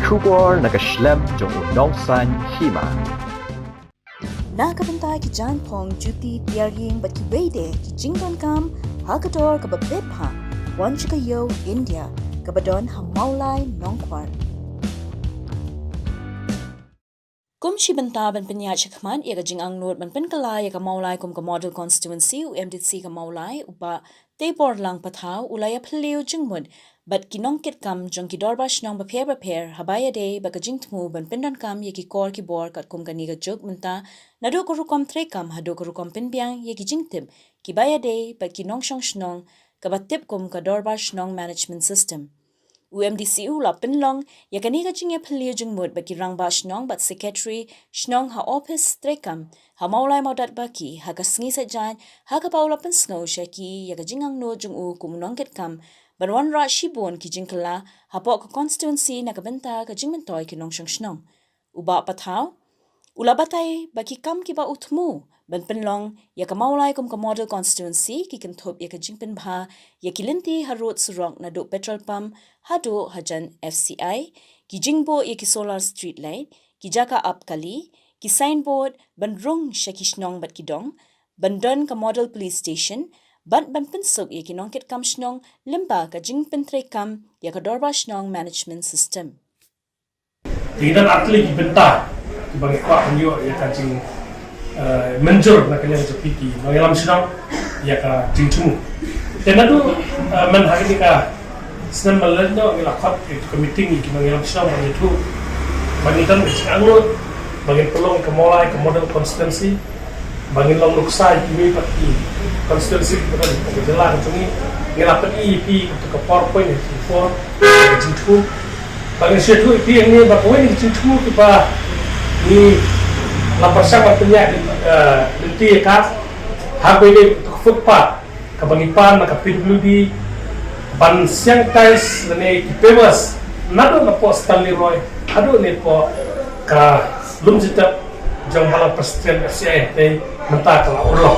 Shubor nakaslem jong unongsan Hima. Nakabantay ki Jan Pong Juti Tiaring but ki Wade ki Jingdon Kam Hakador kababibha Wanchikayo India kabadon hamaulay nongkwar. Kum si banta ban penyachakman ia kajing ang not ban penkalay ia kamaulay kum ka Model Constituency u MDC kamaulay upa tebor lang pathaw ulaya phaliw jingmud but kinongkit kam jong kidorbash nong baper habaya day bakajing tmu ban pendan kam ye ki kor ki bor kat kum kani ka jok munta nado ko rukom tre kam hado ko rukom penbyang ye ki jingtim ki baya day but kinong shong shnong kabatip kum ka dorbash nong management system UMDC ula penlong ya kani ka jing ye phaliw jingmud ba ki rangbash nong bat secretary shnong ha office trekam ha maulay maudat baki ha ka sngi sa jan ha ka paula pen snow shaki ya ka jingang no jung u kum nongket kam ban wanrah shibon ki jingkala hapok ka constituency na kabenta ka jingmentoy ki nong shnong uba pathaw ula batay baki kam ki ba utmu ban penlong ya ka maulay kum ka Model Constituency ki kenthop ya ka jingpen bha ya kilinti harot surok na do petrol pump hado hajan FCI ki jingbo ya ki solar street light ki jaka up kali ki signboard ban rung shakishnong bat ki dong ban don ka model police station ban pensuk ya ki nongket kam shnong limba ka jingpen tre kam ya ka dorba shnong management system tidak atli ki benta ki bagi kwa nyo ya ka jing menjur na kanya jepiki mengalam shnong ya ka jingtumu tenadu man hari ka senam maladno ngilakhat ke meeting ki mengalam shnong bagi tu bagi tan anglo bagi tolong ke mulai ke Model Constituency bagi long luksai kimi pati constituency kita ke jalan tungi ngelapat EP untuk ke PowerPoint for jitu bagi situ EP ini bakoi ni jitu kita ni lapar sama penyak di ka habis untuk footpath ke bangipan ke PWD ban siang tais ni papers nado na po Stanley Roy ado ni po ka lum jitap jang hala presiden FCI te menta kala urlo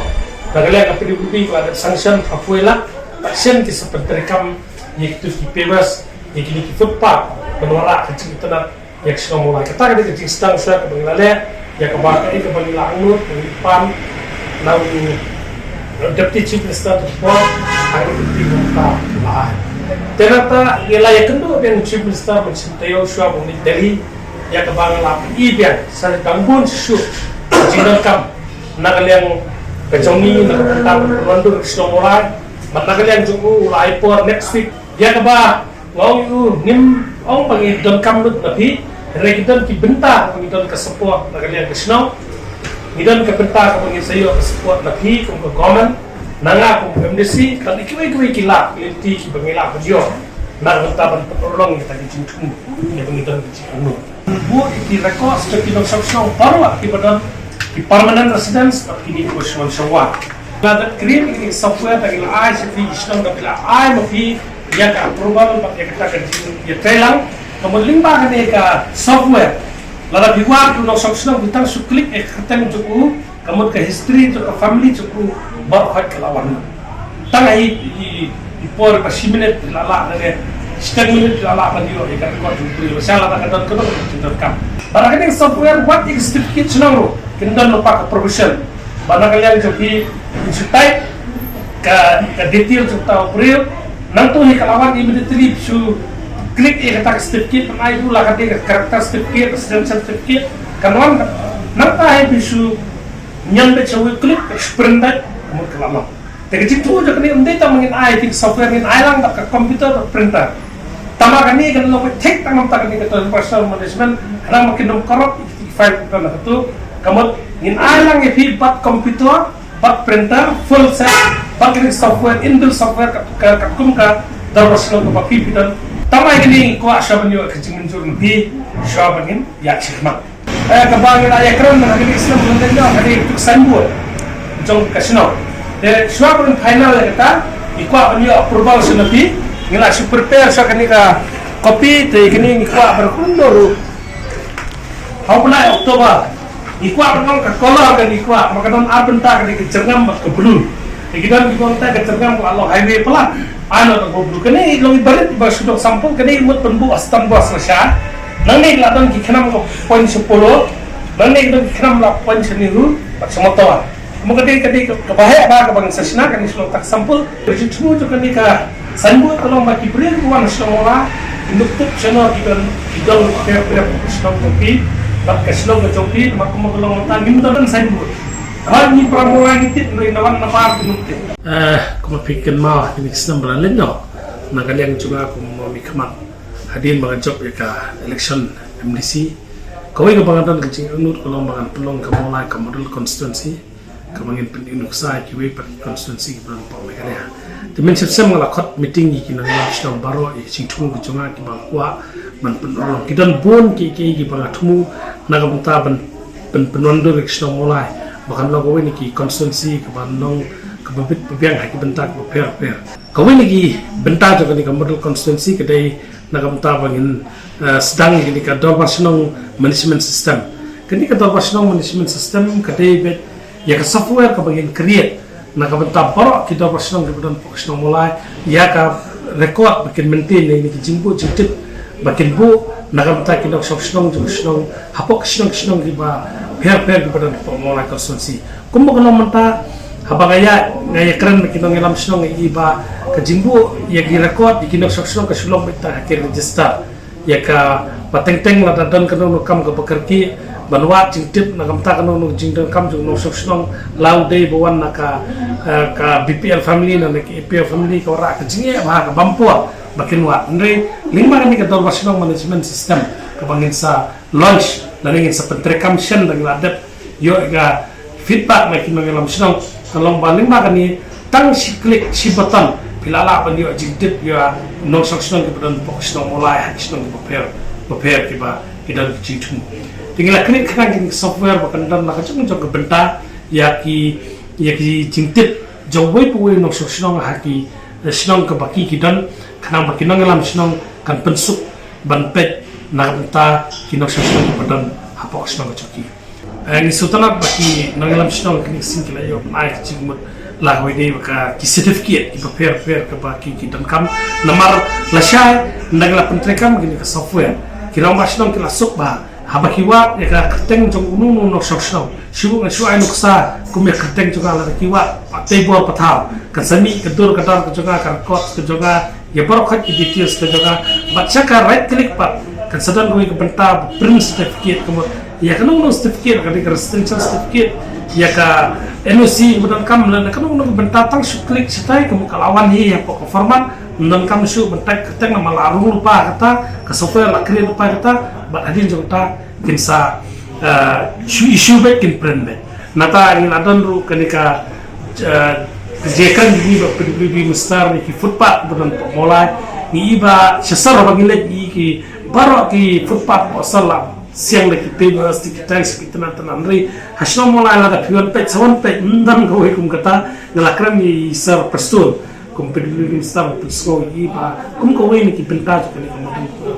nagalia ka PWD ko ada sanction afuela action ki seperti kam yaitu ki papers yaitu ki footpath benora kecil tanah yak semua mulai kata kada kecil Sdang sudah ke bangalaya ya ke bakai ke bangilang nur pam nau deputy chief minister report aku di muka lah ternyata wilayah kedua dan chief minister mencintai Ushua bumi Delhi ya ke bangala ibian saya bangun susu jinakam nagaliang kejongi nagkatap perwandu semua mulai nagaliang jungu ulai por next week ya ke bah ngau yu nim ong bagi don kamlut nabi regidon ki benta ngidon ke support nagaliang ke snow ngidon ke benta ke bagi sayo ke support nabi kum ke government nanga kum MDC kan ikiwe kilap linti ki bangila penjo nang taban perolong kita di jintum ya ngidon ke anu bu di record seperti dong song baru akibat di permanent residence kini ko shon shwa ada create ini software tadi ai seperti islam da bila ai mafi ya ka approval pakai kita ke ya telang kemudian limba ka software lada biwa tu no song butang su klik katan cukup kemudian ke history to ke family cukup bar hak lawan tangai di por pa siminit lala ne setengah minit lala pa dio ikan ko tu salah ta kadon ko tu kam barang ini software what is certificate sunang kindan lupa ke profession barang kalian jadi insight ke detail serta real nanti hikalawan immediately su klik kata certificate ai dulu lah kata karakter certificate residential certificate kanon nanti ai bisu nyampe cawe klik printer kamu kelama tapi itu je kena data mungkin ai tik software ni ai lang tak komputer atau printer tambah kini kan lo cek tanam tak kini kata personal management kadang makin korup file kita nak tu kamu ingin ai lang epi bat komputer bat printer full set bat kini software inbuilt software kakum ka darwasno ka papi bidan tambah kini ko asya banyo kecing menjur lebih syah bangin ya khidmat kabangin ayah keren nak kini Islam mendengar kini tuk signboard jong kasino de syah bangin final kata ikwa banyo approval sunapi ngila su prepare sa kini ka copy te kini ikwa berkundur how pula Oktober ikwa benong ka kolor kan ikwa makanon arbenta kini kecerngam ke blue ikidan dikonta kecerngam ko Allah highway pelan ano to blue kini long ibarat ba sudok sampul kini imut penbu astan bos nasya Nanti ladan kita nak poin 10, nanti kita nak poin 9, macam apa? Mungkin kebahaya apa kebangan sesina kan islom tak sampul. Jadi semua tu kan ika sanbut kalau bagi beri buan semua untuk channel kita kita islom topi, tak islom topi, maka kalau kita minta dan sanbut. Ini pramula kita nawan apa kita. Kuma pikir mah ini sistem beralih no. Naga yang juga aku mau mikmat hadir mengajuk ya election MDC. Kau ini kebangan kecil unut kalau bangan pelong kemulai ke Model Constituency. Kemangin peninduk saya kiwe per konstituensi ki berang pau meganya. Temen sistem ngalakot meeting ki nang national baro i singtung kujunga ki bangkwa man penolong kidan bon ki bangatmu nagamta penondur national mulai bahkan lagu ini ki konstituensi ke bandong ke bebit bebiang haki bentak beper. Kau ini ki bentak juga ni ke Model Constituency kedai nagamta bangin Sdang ni ke national management system. Kini ke national management system kedai bet ya ke software ke bagian create nak bentar baru kita personal kemudian personal mulai ya ke record bagian maintain ini jingbu jingtip bagian bu nak bentar kita personal hapok personal kita pair kemudian mulai konstitusi kumbu kalau mentah apa gaya keren kita ngelam personal iba ke jingbu ya di record kita personal ke sulung kita akhir register ya ke pateng-teng lah dan kena kam ke bekerja banwat jingtip nagamta kanu nu jingdang kam jung no sosnong lau dei bawan naka ka BPL family na ki EPL family ka ora ka jinge ba ka bampua bakin wa ndre lingma ni ka dor basnong management system ka bangin sa launch lalingin sa pentrekam shen dang ladap yo ga feedback na kinong lam snong kalong baling ma kani tang si click si button pilala ban yo jingtip yo no sosnong ka ban poknong mulai snong prepare ki ba kidan jingtum tinggal klik kan software bahkan dan nak cakap juga bentar ya ki jingtip jauh pun nak senang haki senang ke baki kidan karena baki nang lam senang kan pensuk banpet nak bentar kita senang badan apa senang cakap ini setelah baki nang lam senang kini singkila yo naik cingmut lah wede baka ki certificate ki prepare ke baki kidan kam nomor lasai nang la pentrekam gini ke software kira senang kila suk bah habakiwa ya kerteng jong unu no sosno shu ai nuksa kumya kerteng juga la kiwa table patau kasani kedur kadar juga kan cost juga ya barokhat ki details juga baca ka right click pat kasadan ko ke benta print certificate kamu ya kanong no certificate ka restriction certificate ya ka NOC budan kam na kanong no benta tang shu click sitai kamu kalawan hi ya pokok format nan kam shu bentak keteng na malarung lupa kata ke software la create lupa kata bat hadin jongta kinsa issue back in print back nata ni ladan ru kenika jekan ni ba PWB mustar ni ki footpath budan mulai ni iba sesar bagile ki baro ki footpath osala siang lagi papers di kita sekitar nanti hasno mulai ada pion page sawan page ndan ko kum kata ngelakran ni sir perstul PWB mustar perstul iba ko ni ki pentaj ko ni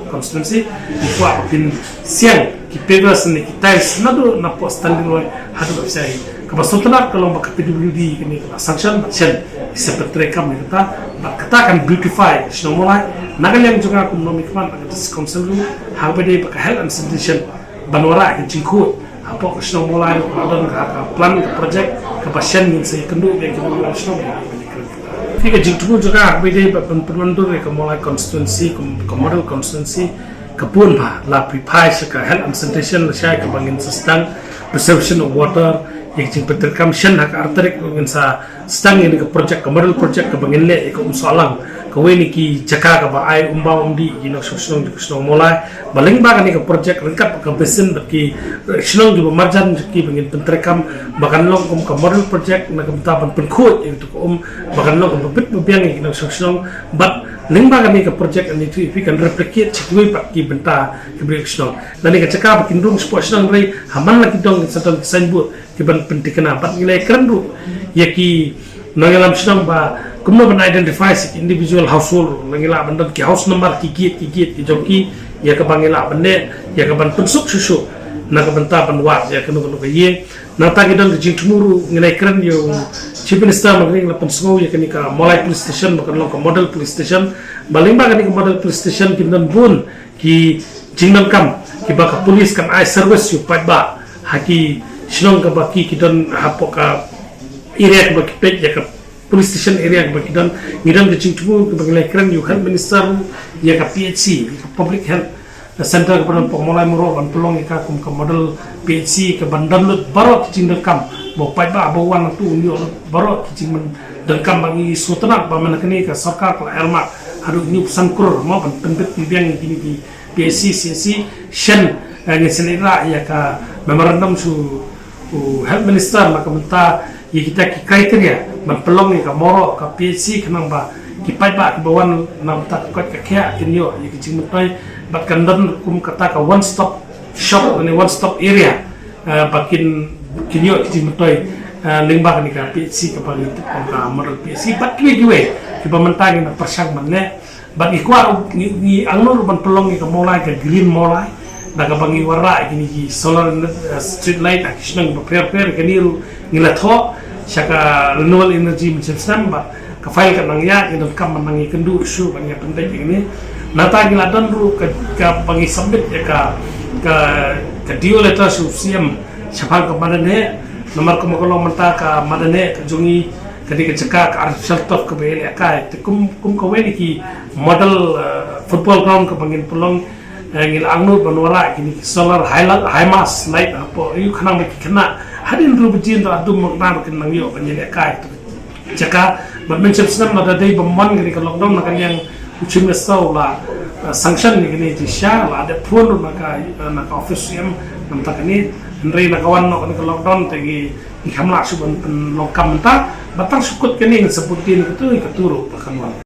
konstituensi di kuat pin siang ki papers ni kita nado na postal ni hadu sai kebetulan kalau bak PWB ini sanction seperti kami kata kan beautify semua mulai nagal yang juga aku memikirkan pada konsel lu habade bak health and sanitation banwara ke jingku apa semua mulai ada plan project ke pasien yang saya kendu yang kita semua Jika jingtu juga habade penentu ke mulai konstituensi ke Model Constituency kebun lah prepare ke health and sanitation saya ke bangin Sdang perception of water yang jing peterkam shen hak arterik dengan sa Sdang ini ke project ke Model project ke bangin le ke umsolang ke weni ki jaka ke ba ai umba umdi gino sosong mulai baling ba ni ke project lengkap ke besen bagi senong di marjan ki bangin peterkam bahkan long ke Model project nak bentaban penkut itu ke bahkan long ke bebit bebiang gino sosong but lingba kami ke project ini tu if we can replicate cikui pak ki benta ke breakdown dan ni cakap bikin room sports nang rei haman lagi dong satu desain buat ki ban pentikana pat nilai keren ru ya ki nangalam senang ba kumno ban identify si individual household nangila bandan ki house number ki ki joki ya ke bangila bende ya ke ban pensuk susu na ke benta ban wat ya ke no ke ye na ta ki dong jing tumuru nilai keren yo Chief Minister maging la pensungo ya kenika mulai police station makan long ke Model police station baling ba kenika Model police station kindan bun ki jingnam kam kiba ka police kan ai service yu pai ba haki sinong ka baki kidon hapok ka area ka baki pet ya ka police station area ka baki don ngidam de chingchu ka baki lekran yu health minister ya ka PHC ka public health center ka pan pemulai muro ban pelong ka kum ka model PHC ka bandan lut baro jingnam kam bo pai ba bo wan tu nyo baro jingnam dan kam bangi sutana ba manakani ka sarkar ka elma haru ni sankur mo ban penbet biang kini di PSC CSC shen ngesenira ya ka memorandum su health minister maka menta ya kita ki kriteria ban pelong ni ka moro ka PSC kenang ba ki pai ba bawan nam ta ka kya kinyo ya ki jing mentai bat kandan kum kata ka one stop shop ni one stop area bakin kinyo ki jing mentai lingba ni ka PSC ka pagi ka model PSC bat ki ki pementang ni persang manne bagi kuar ni angnur ban pelong ni ka molai ka green molai daga bangi warra gini ki solar street light akisnang ba prepare kaniru ngilatho saka renewable energy system ba ka file ka nang ya ni kam nang ikendu isu ban ya pendek ini nata ngiladan ru ka bangi submit ya ka dio letter su CM siapa ka madane nomor ko makolong menta ka madane ka jungi kadi keceka ka artificial turf ke bele akai kum ko weni ki model football ground ke bangin pelong ngil angnu banwara kini solar himas light apo yu khanang be kena hadin ru bejin ta dum makna ken nang yo banjel akai ceka badminton snam na dai bamman ngri ka lockdown na kan yang uchim sau la sanction ni kini ti sha la ada phone maka na ka office yam nam ta kini nri na kawan no ka lockdown tegi ikamla suban pen lokam ta batang sukut kini sebutin itu ikaturu pakan